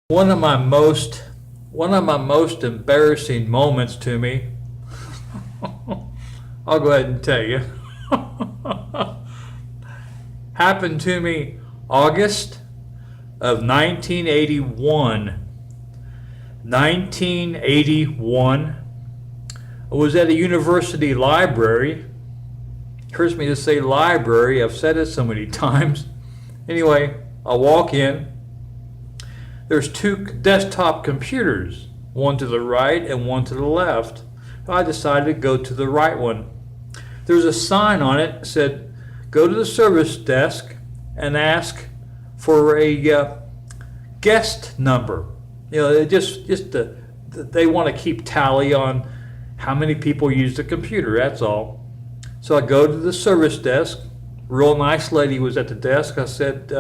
One of my most one of my most embarrassing moments to me, I'll go ahead and tell you, happened to me August of 1981. 1981. I was at a university library. Hurts me to say library. I've said it so many times. Anyway, I walk in. There's two desktop computers, one to the right and one to the left. I decided to go to the right one. There's a sign on it that said, go to the service desk and ask for a guest number. You know, they want to keep tally on how many people use the computer, that's all. So I go to the service desk. Real nice lady was at the desk. I said,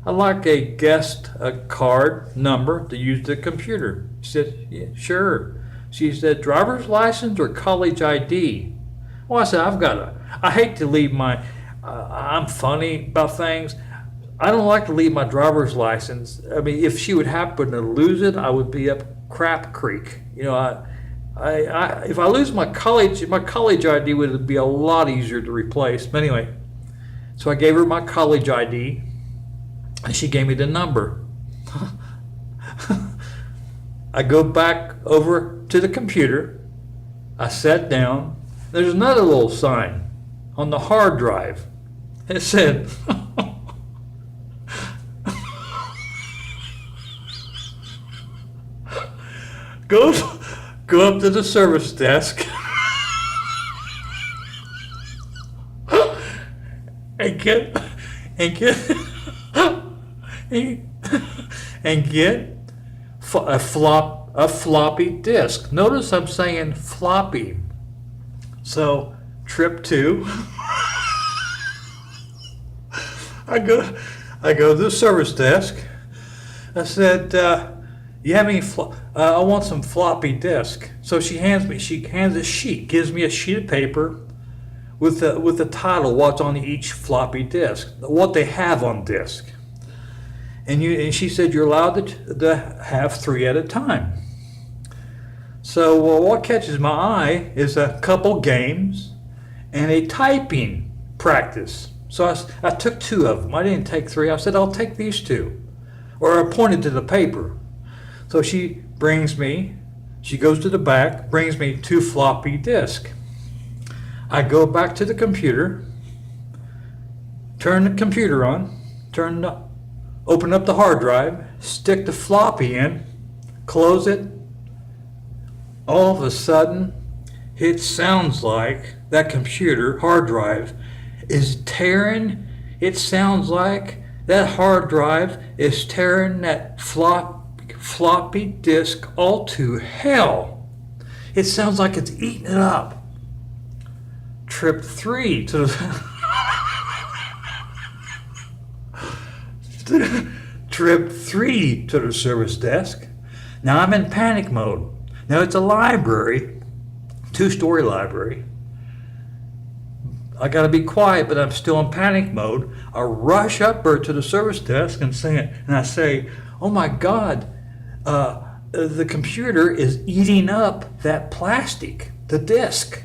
I'd like a guest card number to use the computer. She said, yeah, sure. She said, driver's license or college ID? Well, I said, I hate to leave I'm funny about things. I don't like to leave my driver's license. I mean, if she would happen to lose it, I would be up crap creek. You know, if I lose my college ID would be a lot easier to replace. But anyway, so I gave her my college ID. And she gave me the number. I go back over to the computer. I sat down. There's another little sign on the hard drive. It said, go up to the service desk and get and get a floppy disk. Notice I'm saying floppy. So trip two, I go to the service desk. I said, you have any I want some floppy disk. So she hands a sheet, gives me a sheet of paper with the title, what's on each floppy disk, what they have on disk. And she said you're allowed to have 3 at a time. So what catches my eye is a couple games and a typing practice. So I took 2 of them. I didn't take 3. I said I'll take these 2, or I pointed to the paper. So she goes to the back, brings me 2 floppy disks. I go back to the computer, turn the computer on, open up the hard drive, stick the floppy in, close it. All of a sudden, it sounds like that computer hard drive is tearing. It sounds like that hard drive is tearing that floppy disk all to hell. It sounds like it's eating it up. Trip 3 to the Trip 3 to the service desk. Now I'm in panic mode. Now it's a library, 2-story library. I gotta be quiet, but I'm still in panic mode. I rush up to the service desk and I say, oh my God, the computer is eating up that plastic, the disk.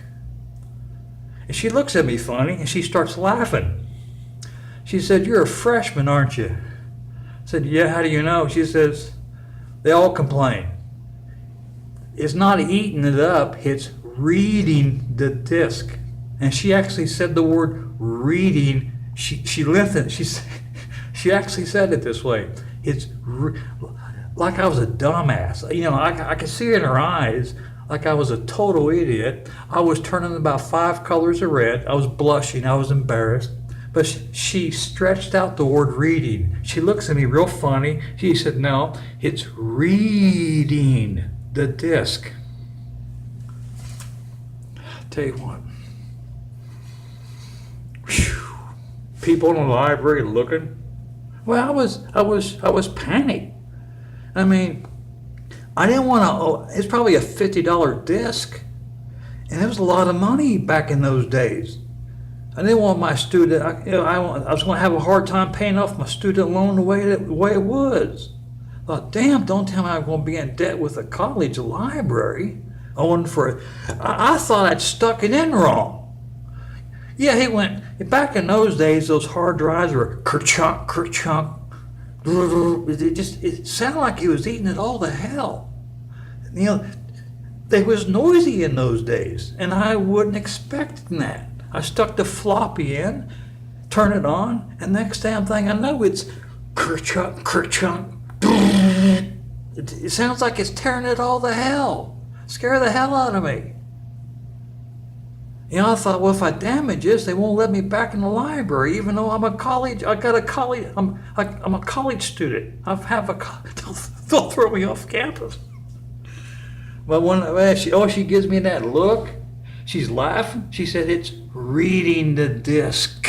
And she looks at me funny and she starts laughing. She said, you're a freshman, aren't you? I said, yeah, how do you know? She says, they all complain. It's not eating it up, it's reading the disk. And she actually said the word reading. She lengthened. She actually said it this way. It's like I was a dumbass. You know, I could see in her eyes like I was a total idiot. I was turning about 5 colors of red. I was blushing. I was embarrassed. But she stretched out the word reading. She looks at me real funny. She said, no, it's reading the disc. Tell you what. Whew. People in the library looking. Well, I was panicked. I mean, I didn't want to. It's probably a $50 disc, and it was a lot of money back in those days. I didn't want my student. I was going to have a hard time paying off my student loan the way it was. thought, damn, don't tell me I'm going to be in debt with a college library. I thought I'd stuck it in wrong. Yeah, he went, back in those days, those hard drives were kerchunk, kerchunk. It sounded like he was eating it all to hell. You know, they was noisy in those days, and I wasn't expecting that. I stuck the floppy in, turn it on, and next damn thing I know, it's kerchunk, kerchunk. It sounds like it's tearing it all to hell. Scare the hell out of me. You know, I thought, well, if I damage this, they won't let me back in the library, even though I'm a college student. They'll throw me off campus. But when she gives me that look, she's laughing. She said, it's reading the disc.